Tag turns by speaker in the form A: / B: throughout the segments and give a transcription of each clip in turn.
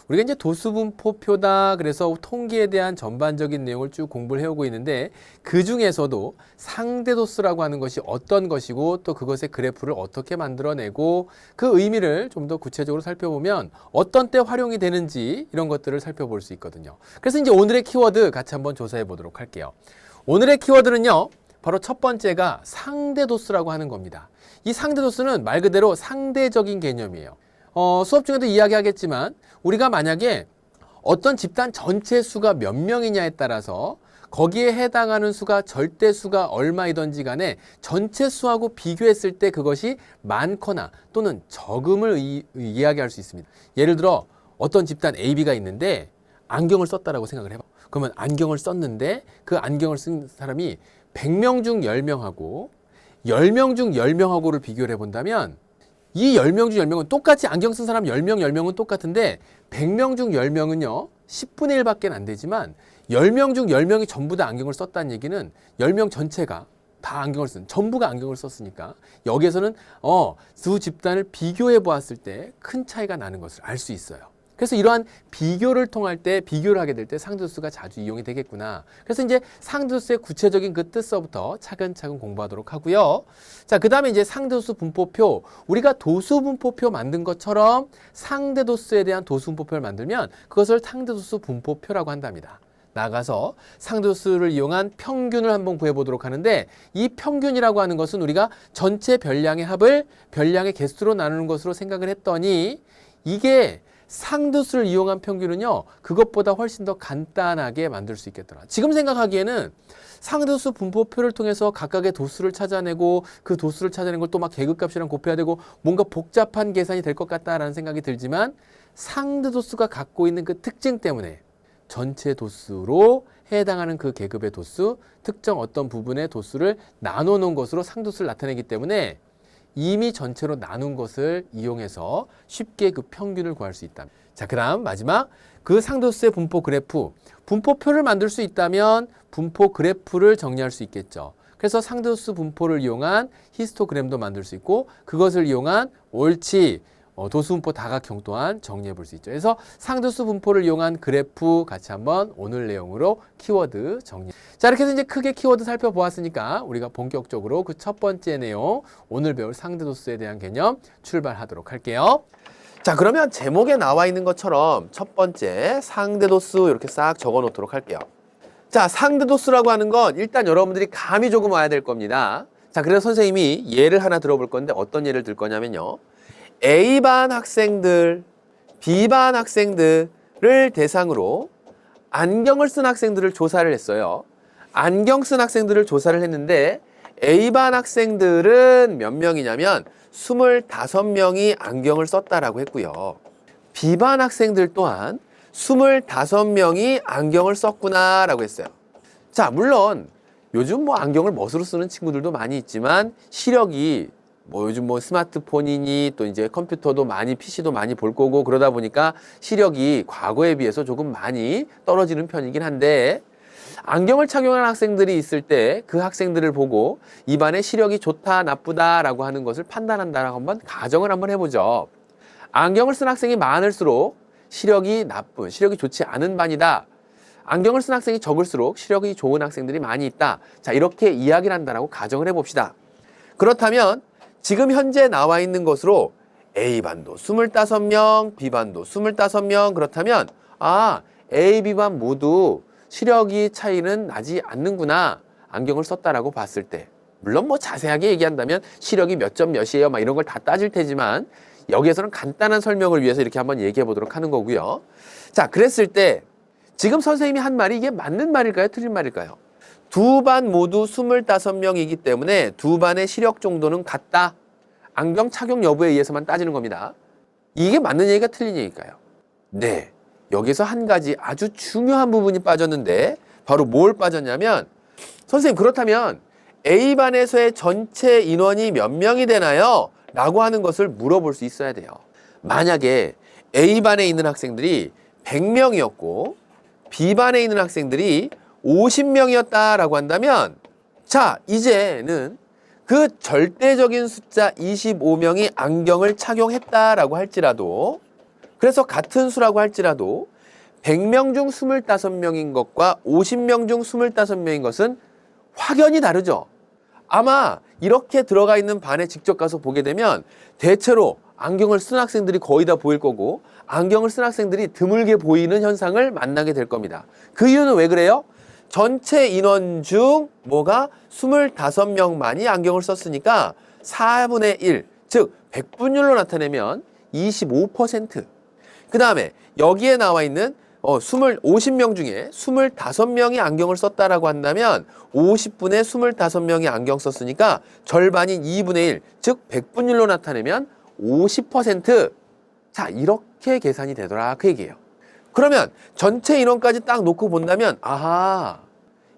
A: 우리가 이제 도수분포표다 그래서 통계에 대한 전반적인 내용을 쭉 공부를 해오고 있는데 그 중에서도 상대도수라고 하는 것이 어떤 것이고 또 그것의 그래프를 어떻게 만들어내고 그 의미를 좀 더 구체적으로 살펴보면 어떤 때 활용이 되는지 이런 것들을 살펴볼 수 있거든요. 그래서 이제 오늘의 키워드 같이 한번 조사해 보도록 할게요. 오늘의 키워드는요. 바로 첫 번째가 상대도수라고 하는 겁니다. 이 상대도수는 말 그대로 상대적인 개념이에요. 수업 중에도 이야기하겠지만 우리가 만약에 어떤 집단 전체 수가 몇 명이냐에 따라서 거기에 해당하는 수가 절대 수가 얼마이든지 간에 전체 수하고 비교했을 때 그것이 많거나 또는 적음을 이야기할 수 있습니다. 예를 들어 어떤 집단 AB가 있는데 안경을 썼다라고 생각을 해봐. 그러면 안경을 썼는데 그 안경을 쓴 사람이 100명 중 10명하고 10명 중 10명하고를 비교를 해본다면 이 10명 중 10명은 똑같이 안경 쓴 사람 10명, 10명은 똑같은데 100명 중 10명은요. 10분의 1밖에 안 되지만 10명 중 10명이 전부 다 안경을 썼다는 얘기는 10명 전체가 다 안경을 전부가 안경을 썼으니까 여기에서는 두 집단을 비교해 보았을 때 큰 차이가 나는 것을 알 수 있어요. 그래서 이러한 비교를 통할 때, 비교를 하게 될 때 상대도수가 자주 이용이 되겠구나. 그래서 이제 상대도수의 구체적인 그 뜻서부터 차근차근 공부하도록 하고요. 자, 그 다음에 이제 상대도수 분포표. 우리가 도수분포표 만든 것처럼 상대도수에 대한 도수분포표를 만들면 그것을 상대도수 분포표라고 한답니다. 나가서 상대도수를 이용한 평균을 한번 구해보도록 하는데 이 평균이라고 하는 것은 우리가 전체 별량의 합을 별량의 개수로 나누는 것으로 생각을 했더니 이게 상대수를 이용한 평균은요, 그것보다 훨씬 더 간단하게 만들 수 있겠더라. 지금 생각하기에는 상대수 분포표를 통해서 각각의 도수를 찾아내고 그 도수를 찾아낸 걸 또 막 계급값이랑 곱해야 되고 뭔가 복잡한 계산이 될 것 같다라는 생각이 들지만 상대도수가 갖고 있는 그 특징 때문에 전체 도수로 해당하는 그 계급의 도수, 특정 어떤 부분의 도수를 나눠 놓은 것으로 상대도수를 나타내기 때문에 이미 전체로 나눈 것을 이용해서 쉽게 그 평균을 구할 수 있다. 자, 그 다음 마지막 그 상대도수의 분포 그래프. 분포표를 만들 수 있다면 분포 그래프를 정리할 수 있겠죠. 그래서 상대도수 분포를 이용한 히스토그램도 만들 수 있고 그것을 이용한 옳지 도수분포 다각형 또한 정리해 볼 수 있죠. 그래서 상대수 분포를 이용한 그래프 같이 한번 오늘 내용으로 키워드 정리. 자, 이렇게 해서 이제 크게 키워드 살펴보았으니까 우리가 본격적으로 그 첫 번째 내용, 오늘 배울 상대도수에 대한 개념 출발하도록 할게요. 자, 그러면 제목에 나와 있는 것처럼 첫 번째 상대도수 이렇게 싹 적어 놓도록 할게요. 자, 상대도수라고 하는 건 일단 여러분들이 감이 조금 와야 될 겁니다. 자, 그래서 선생님이 예를 하나 들어볼 건데 어떤 예를 들 거냐면요. A반 학생들, B반 학생들을 대상으로 안경을 쓴 학생들을 조사를 했어요. 안경 쓴 학생들을 조사를 했는데 A반 학생들은 몇 명이냐면 25명이 안경을 썼다라고 했고요. B반 학생들 또한 25명이 안경을 썼구나라고 했어요. 자, 물론 요즘 뭐 안경을 멋으로 쓰는 친구들도 많이 있지만 시력이 요즘 스마트폰이니 또 이제 컴퓨터도 많이 PC도 많이 볼 거고 그러다 보니까 시력이 과거에 비해서 조금 많이 떨어지는 편이긴 한데 안경을 착용한 학생들이 있을 때 그 학생들을 보고 이 반의 시력이 좋다 나쁘다라고 하는 것을 판단한다라고 한번 가정을 한번 해보죠. 안경을 쓴 학생이 많을수록 시력이 나쁜, 시력이 좋지 않은 반이다. 안경을 쓴 학생이 적을수록 시력이 좋은 학생들이 많이 있다. 자, 이렇게 이야기를 한다라고 가정을 해봅시다. 그렇다면 지금 현재 나와 있는 것으로 A반도 25명, B반도 25명 그렇다면 A, B반 모두 시력이 차이는 나지 않는구나. 안경을 썼다라고 봤을 때 물론 자세하게 얘기한다면 시력이 몇 점 몇이에요 막 이런 걸 다 따질 테지만 여기에서는 간단한 설명을 위해서 이렇게 한번 얘기해 보도록 하는 거고요. 자, 그랬을 때 지금 선생님이 한 말이 이게 맞는 말일까요? 틀린 말일까요? 두 반 모두 25명이기 때문에 두 반의 시력 정도는 같다. 안경 착용 여부에 의해서만 따지는 겁니다. 이게 맞는 얘기가 틀린 얘기일까요? 네. 여기서 한 가지 아주 중요한 부분이 빠졌는데 바로 뭘 빠졌냐면 선생님 그렇다면 A반에서의 전체 인원이 몇 명이 되나요? 라고 하는 것을 물어볼 수 있어야 돼요. 만약에 A반에 있는 학생들이 100명이었고 B반에 있는 학생들이 50명이었다라고 한다면 자, 이제는 그 절대적인 숫자 25명이 안경을 착용했다라고 할지라도
B: 그래서 같은 수라고 할지라도 100명 중 25명인 것과 50명 중 25명인 것은 확연히 다르죠. 아마 이렇게 들어가 있는 반에 직접 가서 보게 되면 대체로 안경을 쓴 학생들이 거의 다 보일 거고 안경을 쓴 학생들이 드물게 보이는 현상을 만나게 될 겁니다. 그 이유는 왜 그래요? 전체 인원 중 뭐가 25명만이 안경을 썼으니까 4분의 1, 즉 100분율로 나타내면 25%. 그 다음에 여기에 나와 있는 50명 중에 25명이 안경을 썼다라고 한다면 50분의 25명이 안경 썼으니까 절반인 2분의 1, 즉 100분율로 나타내면 50%. 자, 이렇게 계산이 되더라 그 얘기예요. 그러면 전체 인원까지 딱 놓고 본다면 아하,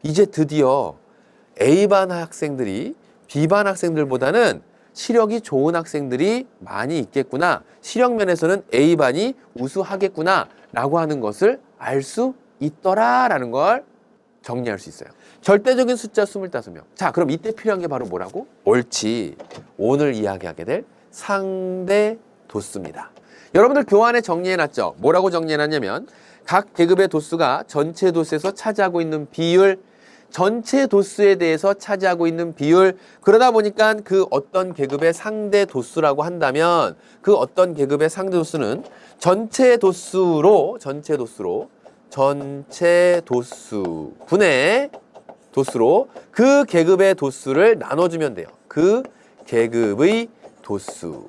B: 이제 드디어 A반 학생들이 B반 학생들보다는 시력이 좋은 학생들이 많이 있겠구나. 시력 면에서는 A반이 우수하겠구나 라고 하는 것을 알 수 있더라라는 걸 정리할 수 있어요. 절대적인 숫자 25명. 자, 그럼 이때 필요한 게 바로 뭐라고? 옳지. 오늘 이야기하게 될 상대 도수입니다. 여러분들 교환에 정리해놨죠? 뭐라고 정리해놨냐면 각 계급의 도수가 전체 도수에서 차지하고 있는 비율, 전체 도수에 대해서 차지하고 있는 비율, 그러다 보니까 그 어떤 계급의 상대 도수라고 한다면 그 어떤 계급의 상대 도수는 전체 도수분의 도수로 그 계급의 도수를 나눠주면 돼요. 그 계급의 도수.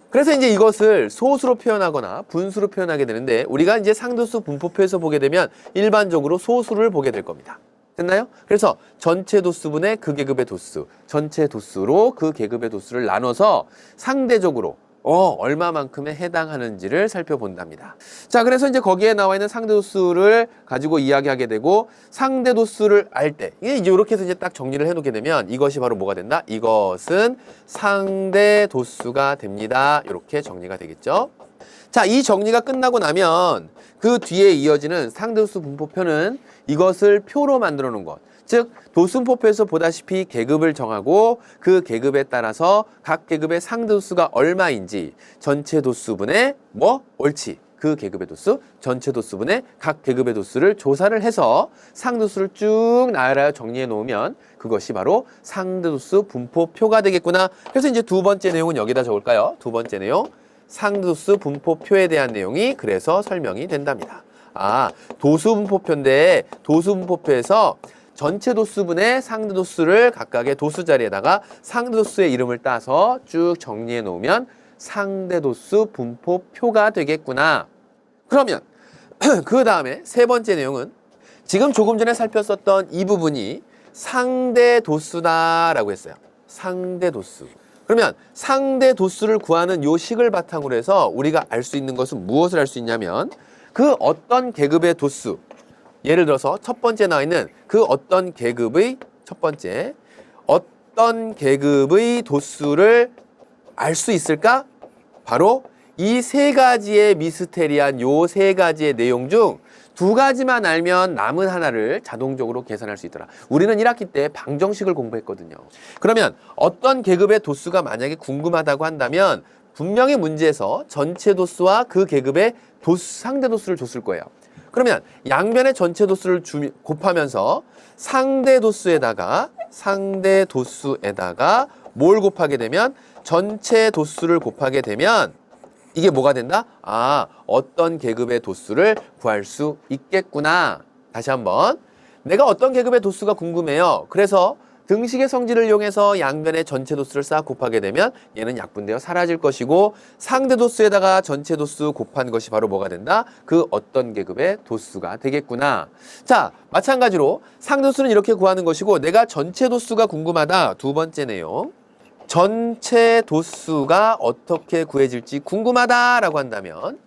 B: 그래서 이제 이것을 소수로 표현하거나 분수로 표현하게 되는데 우리가 이제 상대수 분포표에서 보게 되면 일반적으로 소수를 보게 될 겁니다. 됐나요? 그래서 전체 도수분의 그 계급의 도수, 전체 도수로 그 계급의 도수를 나눠서 상대적으로 얼마만큼에 해당하는지를 살펴본답니다. 자, 그래서 이제 거기에 나와 있는 상대 도수를 가지고 이야기하게 되고 상대 도수를 알 때 이제 이렇게 해서 이제 딱 정리를 해놓게 되면 이것이 바로 뭐가 된다? 이것은 상대 도수가 됩니다. 이렇게 정리가 되겠죠. 자, 이 정리가 끝나고 나면 그 뒤에 이어지는 상대도수 분포표는 이것을 표로 만들어 놓은 것. 즉 도수분포표에서 보다시피 계급을 정하고 그 계급에 따라서 각 계급의 상대도수가 얼마인지 전체 도수분의 옳지. 그 계급의 도수, 전체 도수분의 각 계급의 도수를 조사를 해서 상대도수를 쭉 나열하여 정리해 놓으면 그것이 바로 상대도수 분포표가 되겠구나. 그래서 이제 두 번째 내용은 여기다 적을까요? 두 번째 내용. 상대도수 분포표에 대한 내용이 그래서 설명이 된답니다. 아, 도수분포표인데 도수분포표에서 전체 도수분의 상대도수를 각각의 도수 자리에다가 상대도수의 이름을 따서 쭉 정리해 놓으면 상대도수 분포표가 되겠구나. 그러면 그 다음에 세 번째 내용은 지금 조금 전에 살폈었던 이 부분이 상대도수다라고 했어요. 상대도수. 그러면 상대 도수를 구하는 요 식을 바탕으로 해서 우리가 알 수 있는 것은 무엇을 알 수 있냐면 그 어떤 계급의 도수, 예를 들어서 첫 번째 나와 있는 그 어떤 계급의 첫 번째 어떤 계급의 도수를 알 수 있을까? 바로 이 세 가지의 미스테리한 요 세 가지의 내용 중 두 가지만 알면 남은 하나를 자동적으로 계산할 수 있더라. 우리는 1학기 때 방정식을 공부했거든요. 그러면 어떤 계급의 도수가 만약에 궁금하다고 한다면 분명히 문제에서 전체 도수와 그 계급의 상대 도수를 줬을 거예요. 그러면 양변의 전체 도수를 곱하면서 상대 도수에다가 뭘 곱하게 되면 전체 도수를 곱하게 되면 이게 뭐가 된다? 아, 어떤 계급의 도수를 구할 수 있겠구나. 다시 한번. 내가 어떤 계급의 도수가 궁금해요. 그래서 등식의 성질을 이용해서 양변의 전체 도수를 싹 곱하게 되면 얘는 약분되어 사라질 것이고 상대 도수에다가 전체 도수 곱한 것이 바로 뭐가 된다? 그 어떤 계급의 도수가 되겠구나. 자, 마찬가지로 상대 도수는 이렇게 구하는 것이고 내가 전체 도수가 궁금하다. 두 번째 내용. 전체 도수가 어떻게 구해질지 궁금하다라고 한다면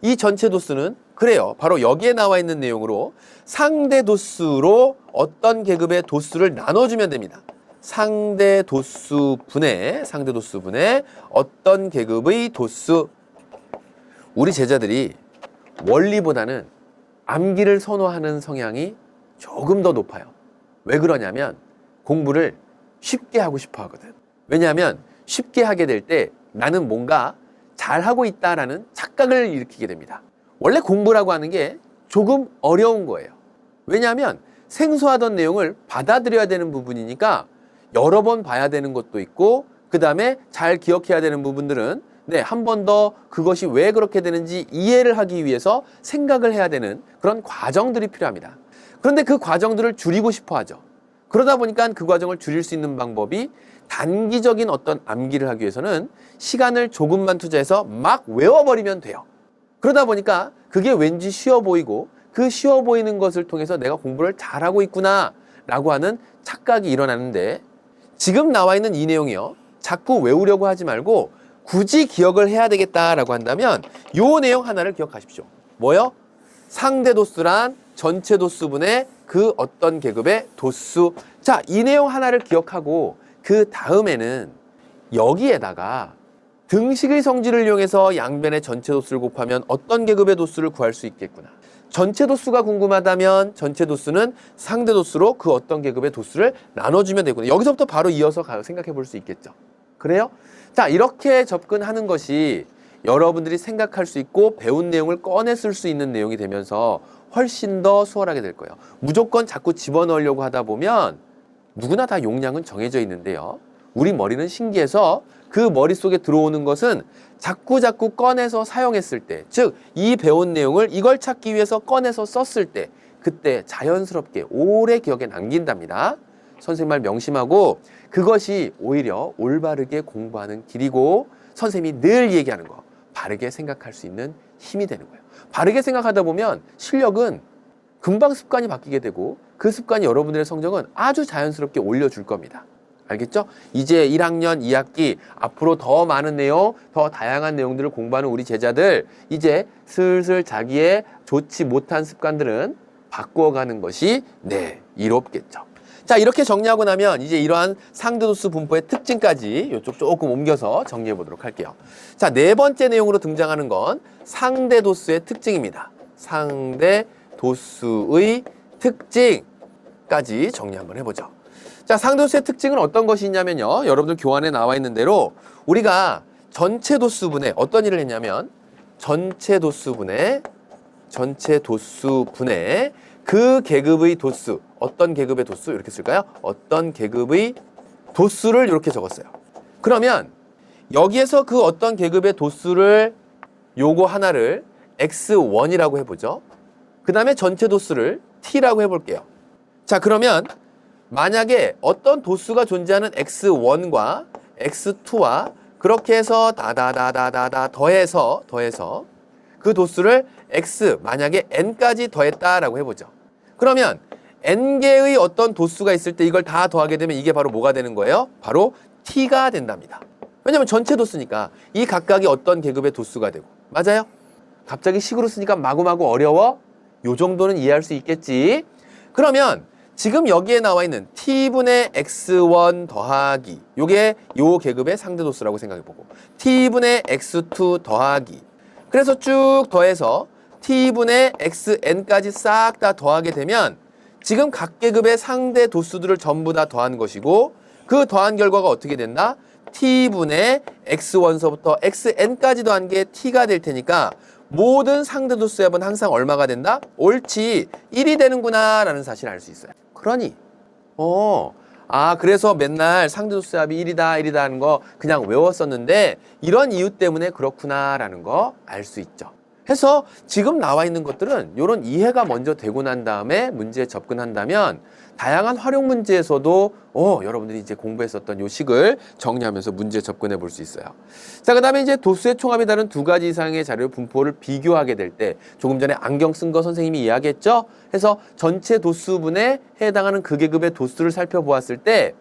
B: 이 전체 도수는 그래요. 바로 여기에 나와 있는 내용으로 상대 도수로 어떤 계급의 도수를 나눠주면 됩니다. 상대 도수분의 어떤 계급의 도수. 우리 제자들이 원리보다는 암기를 선호하는 성향이 조금 더 높아요. 왜 그러냐면 공부를 쉽게 하고 싶어 하거든. 왜냐하면 쉽게 하게 될 때 나는 뭔가 잘하고 있다라는 착각을 일으키게 됩니다. 원래 공부라고 하는 게 조금 어려운 거예요. 왜냐하면 생소하던 내용을 받아들여야 되는 부분이니까 여러 번 봐야 되는 것도 있고, 그 다음에 잘 기억해야 되는 부분들은 한 번 더 그것이 왜 그렇게 되는지 이해를 하기 위해서 생각을 해야 되는 그런 과정들이 필요합니다. 그런데 그 과정들을 줄이고 싶어 하죠. 그러다 보니까 그 과정을 줄일 수 있는 방법이 단기적인 어떤 암기를 하기 위해서는 시간을 조금만 투자해서 막 외워버리면 돼요. 그러다 보니까 그게 왠지 쉬워 보이고, 그 쉬워 보이는 것을 통해서 내가 공부를 잘하고 있구나 라고 하는 착각이 일어나는데, 지금 나와 있는 이 내용이요, 자꾸 외우려고 하지 말고 굳이 기억을 해야 되겠다라고 한다면 요 내용 하나를 기억하십시오. 뭐요? 상대 도수란 전체 도수분의 그 어떤 계급의 도수. 자, 이 내용 하나를 기억하고 그 다음에는 여기에다가 등식의 성질을 이용해서 양변의 전체 도수를 곱하면 어떤 계급의 도수를 구할 수 있겠구나. 전체 도수가 궁금하다면 전체 도수는 상대 도수로 그 어떤 계급의 도수를 나눠주면 되구나. 여기서부터 바로 이어서 생각해 볼 수 있겠죠. 그래요? 자, 이렇게 접근하는 것이 여러분들이 생각할 수 있고 배운 내용을 꺼내 쓸 수 있는 내용이 되면서 훨씬 더 수월하게 될 거예요. 무조건 자꾸 집어넣으려고 하다 보면 누구나 다 용량은 정해져 있는데요, 우리 머리는 신기해서 그 머릿속에 들어오는 것은 자꾸 꺼내서 사용했을 때, 즉 이 배운 내용을 이걸 찾기 위해서 꺼내서 썼을 때, 그때 자연스럽게 오래 기억에 남긴답니다. 선생님 말 명심하고, 그것이 오히려 올바르게 공부하는 길이고, 선생님이 늘 얘기하는 거 바르게 생각할 수 있는 힘이 되는 거예요. 바르게 생각하다 보면 실력은 금방 습관이 바뀌게 되고, 그 습관이 여러분들의 성적은 아주 자연스럽게 올려줄 겁니다. 알겠죠? 이제 1학년 2학기 앞으로 더 많은 내용, 더 다양한 내용들을 공부하는 우리 제자들, 이제 슬슬 자기의 좋지 못한 습관들은 바꾸어가는 것이 이롭겠죠. 자, 이렇게 정리하고 나면 이제 이러한 상대도수 분포의 특징까지 이쪽 조금 옮겨서 정리해 보도록 할게요. 자, 네 번째 내용으로 등장하는 건 상대도수의 특징입니다. 상대도수의 특징까지 정리 한번 해보죠. 자, 상대도수의 특징은 어떤 것이 있냐면요, 여러분들 교환에 나와 있는 대로 우리가 전체 도수분의 어떤 일을 했냐면 전체 도수분의 그 계급의 도수, 어떤 계급의 도수 이렇게 쓸까요? 어떤 계급의 도수를 이렇게 적었어요. 그러면 여기에서 그 어떤 계급의 도수를 요거 하나를 x1이라고 해보죠. 그 다음에 전체 도수를 t라고 해볼게요. 자, 그러면 만약에 어떤 도수가 존재하는 x1과 x2와 그렇게 해서 다다다다다다 더해서 그 도수를 x 만약에 n까지 더했다라고 해보죠. 그러면 n개의 어떤 도수가 있을 때 이걸 다 더하게 되면 이게 바로 뭐가 되는 거예요? 바로 t가 된답니다. 왜냐면 전체 도수니까 이 각각이 어떤 계급의 도수가 되고. 맞아요? 갑자기 식으로 쓰니까 마구마구 어려워? 요 정도는 이해할 수 있겠지. 그러면 지금 여기에 나와 있는 t분의 x1 더하기, 요게 요 계급의 상대도수라고 생각해보고, t분의 x2 더하기, 그래서 쭉 더해서 t분의 xn까지 싹 다 더하게 되면 지금 각 계급의 상대 도수들을 전부 다 더한 것이고, 그 더한 결과가 어떻게 된다? t분의 x1서부터 xn까지 더한 게 t가 될 테니까 모든 상대 도수의 합은 항상 얼마가 된다? 옳지, 1이 되는구나 라는 사실을 알 수 있어요. 그러니 그래서 맨날 상대 도수의 합이 1이다 하는 거 그냥 외웠었는데 이런 이유 때문에 그렇구나 라는 거 알 수 있죠. 해서 지금 나와 있는 것들은 이런 이해가 먼저 되고 난 다음에 문제에 접근한다면 다양한 활용 문제에서도 여러분들이 이제 공부했었던 요 식을 정리하면서 문제에 접근해 볼 수 있어요. 자, 그 다음에 이제 도수의 총합이 다른 두 가지 이상의 자료 분포를 비교하게 될 때, 조금 전에 안경 쓴 거 선생님이 이야기했죠? 해서 전체 도수분에 해당하는 그 계급의 도수를 살펴보았을 때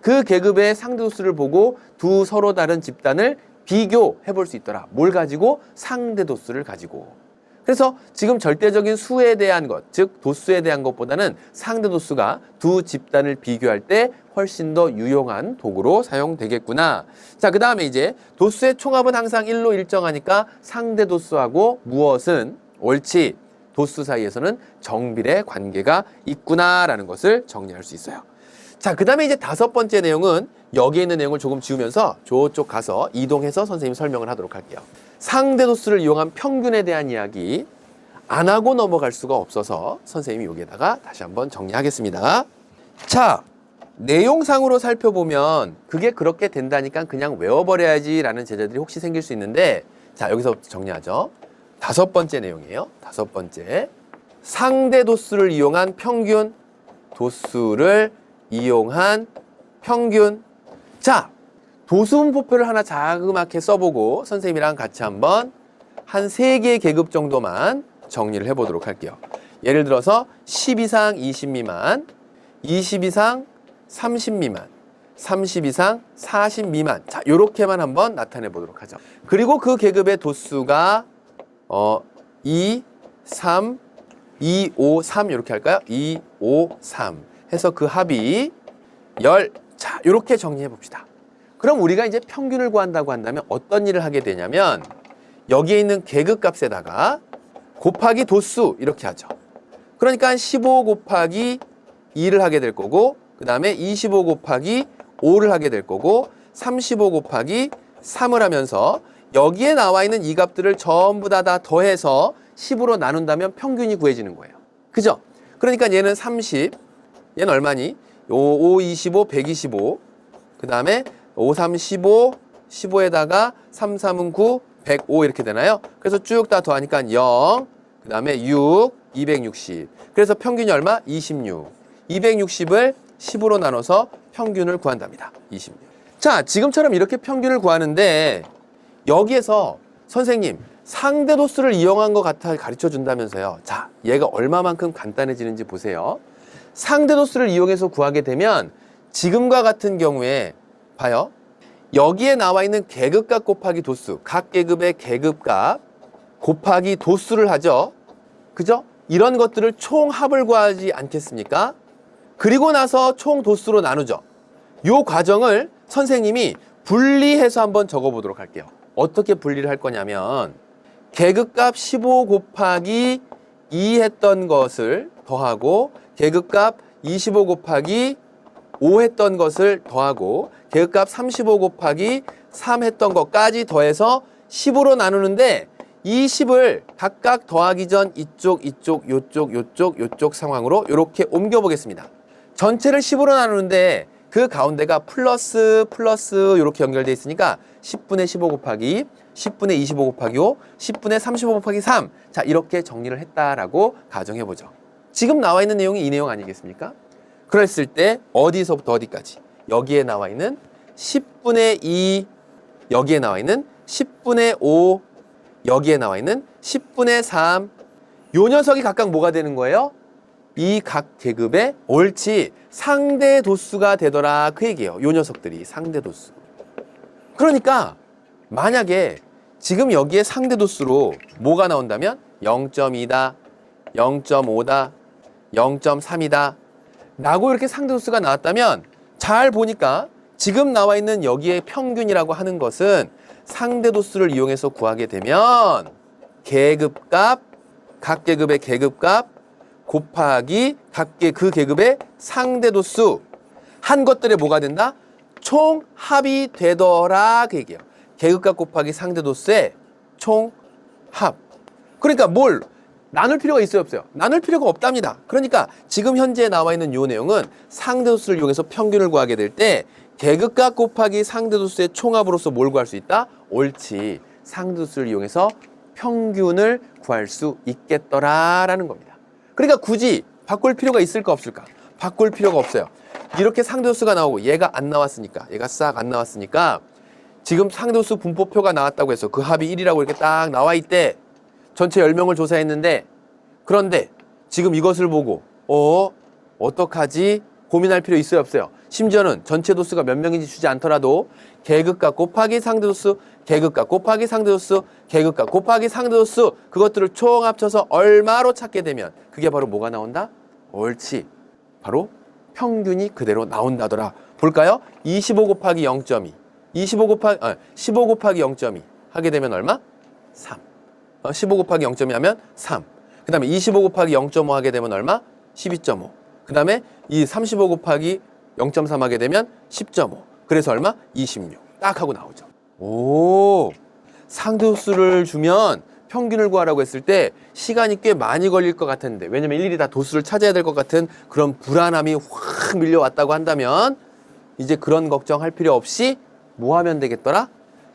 B: 그 계급의 상대 도수를 보고 두 서로 다른 집단을 비교해 볼 수 있더라. 뭘 가지고? 상대 도수를 가지고. 그래서 지금 절대적인 수에 대한 것, 즉 도수에 대한 것보다는 상대 도수가 두 집단을 비교할 때 훨씬 더 유용한 도구로 사용되겠구나. 자, 그 다음에 이제 도수의 총합은 항상 1로 일정하니까 상대 도수하고 무엇은 옳지, 도수 사이에서는 정비례 관계가 있구나라는 것을 정리할 수 있어요. 자, 그 다음에 이제 5번째 내용은 여기에 있는 내용을 조금 지우면서 저쪽 가서 이동해서 선생님이 설명을 하도록 할게요. 상대 도수를 이용한 평균에 대한 이야기 안 하고 넘어갈 수가 없어서 선생님이 여기에다가 다시 한번 정리하겠습니다. 자, 내용상으로 살펴보면 그게 그렇게 된다니까 그냥 외워버려야지 라는 제자들이 혹시 생길 수 있는데, 자, 여기서부터 정리하죠. 5번째 내용이에요. 5번째. 상대 도수를 이용한 평균, 도수를 이용한 평균. 자, 도수분포표를 하나 자그맣게 써보고 선생님이랑 같이 한번 한 3개의 계급 정도만 정리를 해보도록 할게요. 예를 들어서 10 이상 20 미만, 20 이상 30 미만, 30 이상 40 미만. 자, 요렇게만 한번 나타내 보도록 하죠. 그리고 그 계급의 도수가 2, 3, 2, 5, 3 이렇게 할까요? 2, 5, 3 해서 그 합이 10. 자, 요렇게 정리해 봅시다. 그럼 우리가 이제 평균을 구한다고 한다면 어떤 일을 하게 되냐면 여기에 있는 계급 값에다가 곱하기 도수 이렇게 하죠. 그러니까 15 곱하기 2를 하게 될 거고, 그 다음에 25 곱하기 5를 하게 될 거고, 35 곱하기 3을 하면서 여기에 나와 있는 이 값들을 전부 다 더해서 10으로 나눈다면 평균이 구해지는 거예요. 그죠? 그러니까 얘는 30, 얘는 얼마니? 5, 25, 125, 그 다음에 5, 3, 15, 15에다가 3, 3은 9, 105 이렇게 되나요? 그래서 쭉 다 더하니까 0, 그 다음에 6, 260. 그래서 평균이 얼마? 26. 260을 10으로 나눠서 평균을 구한답니다. 26. 자, 지금처럼 이렇게 평균을 구하는데 여기에서 선생님 상대 도수를 이용한 것 같아 가르쳐 준다면서요. 자, 얘가 얼마만큼 간단해지는지 보세요. 상대 도수를 이용해서 구하게 되면 지금과 같은 경우에 봐요. 여기에 나와 있는 계급값 곱하기 도수, 각 계급의 계급값 곱하기 도수를 하죠. 그죠? 이런 것들을 총합을 구하지 않겠습니까? 그리고 나서 총 도수로 나누죠. 요 과정을 선생님이 분리해서 한번 적어보도록 할게요. 어떻게 분리를 할 거냐면 계급값 15 곱하기 2 했던 것을 더하고 계급값 25 곱하기 5 했던 것을 더하고 계급값 35 곱하기 3 했던 것까지 더해서 10으로 나누는데 이 10을 각각 더하기 전 이쪽, 이쪽, 요쪽, 요쪽, 요쪽 상황으로 이렇게 옮겨 보겠습니다. 전체를 10으로 나누는데 그 가운데가 플러스 이렇게 연결되어 있으니까 10분의 15 곱하기 10분의 25 곱하기 5, 10분의 35 곱하기 3. 자, 이렇게 정리를 했다라고 가정해 보죠. 지금 나와 있는 내용이 이 내용 아니겠습니까? 그랬을 때 어디서부터 어디까지? 여기에 나와 있는 10분의 2, 여기에 나와 있는 10분의 5, 여기에 나와 있는 10분의 3. 요 녀석이 각각 뭐가 되는 거예요? 이 각 계급의 옳지 상대 도수가 되더라 그 얘기예요. 요 녀석들이 상대 도수. 그러니까 만약에 지금 여기에 상대 도수로 뭐가 나온다면 0.2다, 0.5다, 0.3이다 라고 이렇게 상대 도수가 나왔다면 잘 보니까 지금 나와 있는 여기에 평균이라고 하는 것은 상대 도수를 이용해서 구하게 되면 계급값, 각 계급의 계급값 곱하기 그 계급의 상대 도수 한 것들에 뭐가 된다? 총합이 되더라 그 얘기예요. 계급값 곱하기 상대 도수의 총합. 그러니까 뭘 나눌 필요가 있어요, 없어요? 나눌 필요가 없답니다. 그러니까 지금 현재 나와 있는 이 내용은 상대 도수를 이용해서 평균을 구하게 될 때 계급값 곱하기 상대 도수의 총합으로서 뭘 구할 수 있다? 옳지. 상대 도수를 이용해서 평균을 구할 수 있겠더라라는 겁니다. 그러니까 굳이 바꿀 필요가 있을까 없을까? 바꿀 필요가 없어요. 이렇게 상대 도수가 나오고 얘가 안 나왔으니까, 얘가 싹 안 나왔으니까 지금 상대 도수 분포표가 나왔다고 해서 그 합이 1이라고 이렇게 딱 나와 있대. 전체 10명을 조사했는데 그런데 지금 이것을 보고 어떡하지? 고민할 필요 있어요, 없어요? 심지어는 전체 도수가 몇 명인지 주지 않더라도 계급값 곱하기 상대 도수, 계급값 곱하기 상대 도수, 계급값 곱하기 상대 도수 그것들을 총 합쳐서 얼마로 찾게 되면 그게 바로 뭐가 나온다? 옳지. 바로 평균이 그대로 나온다더라. 볼까요? 25 곱하기 0.2. 15 곱하기 0.2 하게 되면 얼마? 3. 15 곱하기 0.2 하면 3. 그 다음에 25 곱하기 0.5 하게 되면 얼마? 12.5. 그 다음에 이 35 곱하기 0.3 하게 되면 10.5. 그래서 얼마? 26. 딱 하고 나오죠. 오, 상대도수를 주면 평균을 구하라고 했을 때 시간이 꽤 많이 걸릴 것 같은데, 왜냐면 일일이 다 도수를 찾아야 될 것 같은 그런 불안함이 확 밀려왔다고 한다면 이제 그런 걱정할 필요 없이 뭐 하면 되겠더라?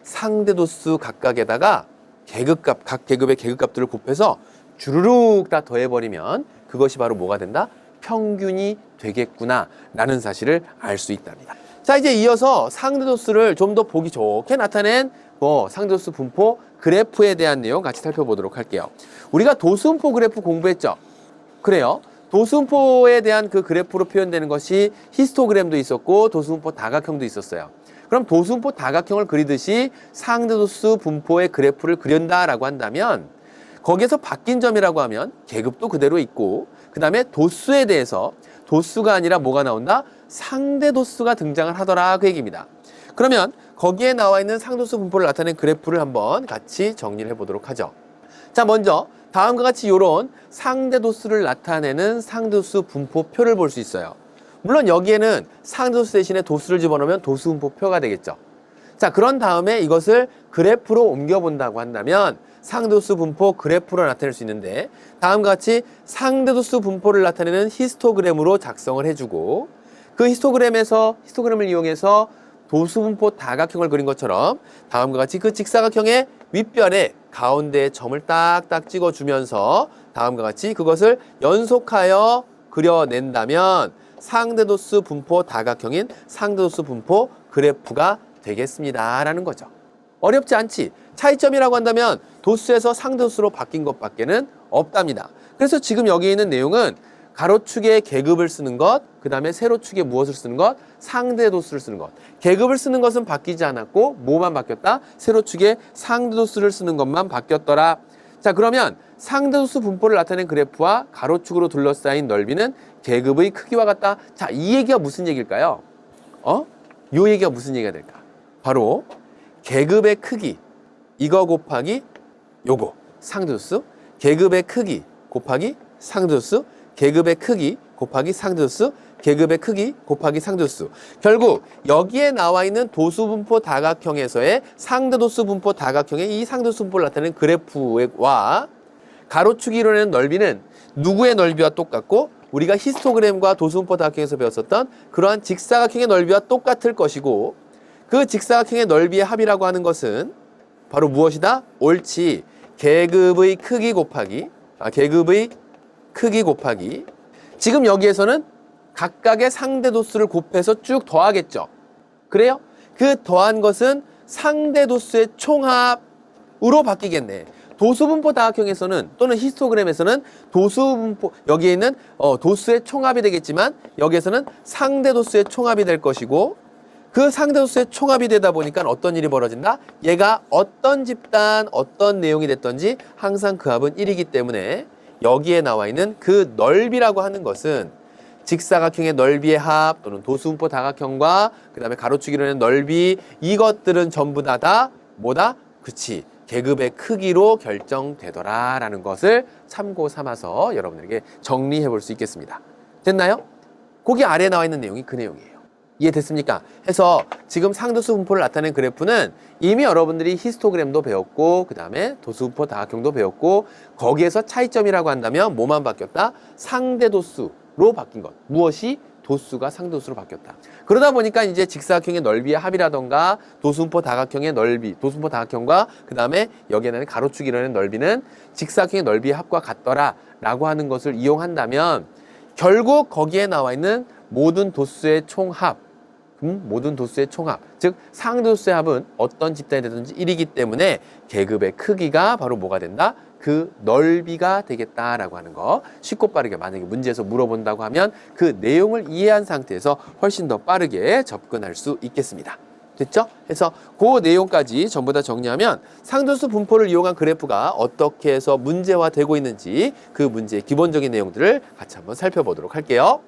B: 상대도수 각각에다가 계급값, 각 계급의 계급값들을 곱해서 주르륵 다 더해버리면 그것이 바로 뭐가 된다? 평균이 되겠구나 라는 사실을 알 수 있답니다. 자, 이제 이어서 상대도수를 좀 더 보기 좋게 나타낸 상대도수 분포 그래프에 대한 내용 같이 살펴보도록 할게요. 우리가 도수분포 그래프 공부했죠? 그래요. 도수분포에 대한 그 그래프로 표현되는 것이 히스토그램도 있었고 도수분포 다각형도 있었어요. 그럼 도수분포 다각형을 그리듯이 상대도수 분포의 그래프를 그린다라고 한다면 거기에서 바뀐 점이라고 하면 계급도 그대로 있고 그 다음에 도수에 대해서 도수가 아니라 뭐가 나온다? 상대도수가 등장을 하더라 그 얘기입니다. 그러면 거기에 나와 있는 상대도수 분포를 나타낸 그래프를 한번 같이 정리를 해보도록 하죠. 자, 먼저 다음과 같이 이런 상대도수를 나타내는 상대도수 분포표를 볼 수 있어요. 물론 여기에는 상대도수 대신에 도수를 집어넣으면 도수 분포표가 되겠죠. 자, 그런 다음에 이것을 그래프로 옮겨본다고 한다면 상대도수 분포 그래프로 나타낼 수 있는데 다음과 같이 상대도수 분포를 나타내는 히스토그램으로 작성을 해주고 그 히스토그램을 이용해서 도수분포 다각형을 그린 것처럼 다음과 같이 그 직사각형의 윗변에 가운데에 점을 딱딱 찍어주면서 다음과 같이 그것을 연속하여 그려낸다면 상대도수 분포 다각형인 상대도수 분포 그래프가 되겠습니다 라는 거죠. 어렵지 않지? 차이점이라고 한다면 도수에서 상대도수로 바뀐 것밖에는 없답니다. 그래서 지금 여기 있는 내용은 가로축에 계급을 쓰는 것, 그 다음에 세로축에 무엇을 쓰는 것? 상대도수를 쓰는 것. 계급을 쓰는 것은 바뀌지 않았고 뭐만 바뀌었다? 세로축에 상대도수를 쓰는 것만 바뀌었더라. 자, 그러면 상대도수 분포를 나타낸 그래프와 가로축으로 둘러싸인 넓이는 계급의 크기와 같다. 자, 이 얘기가 무슨 얘기일까요? 요 얘기가 무슨 얘기가 될까? 바로 계급의 크기, 이거 곱하기 요거, 상대도수. 계급의 크기 곱하기 상대도수. 계급의 크기 곱하기 상대도수, 계급의 크기 곱하기 상대도수. 결국 여기에 나와 있는 도수분포 다각형에서의 상대도수 분포 다각형의 이 상대도수 분포를 나타내는 그래프와 가로축이 이루어내는 넓이는 누구의 넓이와 똑같고 우리가 히스토그램과 도수분포 다각형에서 배웠었던 그러한 직사각형의 넓이와 똑같을 것이고 그 직사각형의 넓이의 합이라고 하는 것은 바로 무엇이다? 옳지. 계급의 크기 곱하기 지금 여기에서는 각각의 상대도수를 곱해서 쭉 더하겠죠. 그래요? 그 더한 것은 상대도수의 총합으로 바뀌겠네. 도수분포 다각형에서는 또는 히스토그램에서는 도수분포 여기에 있는 도수의 총합이 되겠지만 여기에서는 상대도수의 총합이 될 것이고 그 상대도수의 총합이 되다 보니까 어떤 일이 벌어진다? 얘가 어떤 집단, 어떤 내용이 됐던지 항상 그 합은 1이기 때문에 여기에 나와 있는 그 넓이라고 하는 것은 직사각형의 넓이의 합 또는 도수분포 다각형과 그 다음에 가로축이 이루어내는 넓이 이것들은 전부 다 뭐다? 그치. 계급의 크기로 결정되더라 라는 것을 참고 삼아서 여러분들에게 정리해 볼 수 있겠습니다. 됐나요? 거기 아래에 나와 있는 내용이 그 내용이에요. 이해됐습니까? 해서 지금 상대수 분포를 나타낸 그래프는 이미 여러분들이 히스토그램도 배웠고 그 다음에 도수분포 다각형도 배웠고 거기에서 차이점이라고 한다면 뭐만 바뀌었다? 상대도수로 바뀐 것. 무엇이? 도수가 상대도수로 바뀌었다. 그러다 보니까 이제 직사각형의 넓이의 합이라던가 도수분포 다각형의 넓이, 도수분포 다각형과 그 다음에 여기에 나는 가로축이 이루어내는 넓이는 직사각형의 넓이의 합과 같더라 라고 하는 것을 이용한다면 결국 거기에 나와 있는 모든 도수의 총합, 즉 상대도수의 합은 어떤 집단이 되든지 1이기 때문에 계급의 크기가 바로 뭐가 된다? 그 넓이가 되겠다라고 하는 거. 쉽고 빠르게 만약에 문제에서 물어본다고 하면 그 내용을 이해한 상태에서 훨씬 더 빠르게 접근할 수 있겠습니다. 됐죠? 그래서 그 내용까지 전부 다 정리하면 상대도수 분포를 이용한 그래프가 어떻게 해서 문제화되고 있는지 그 문제의 기본적인 내용들을 같이 한번 살펴보도록 할게요.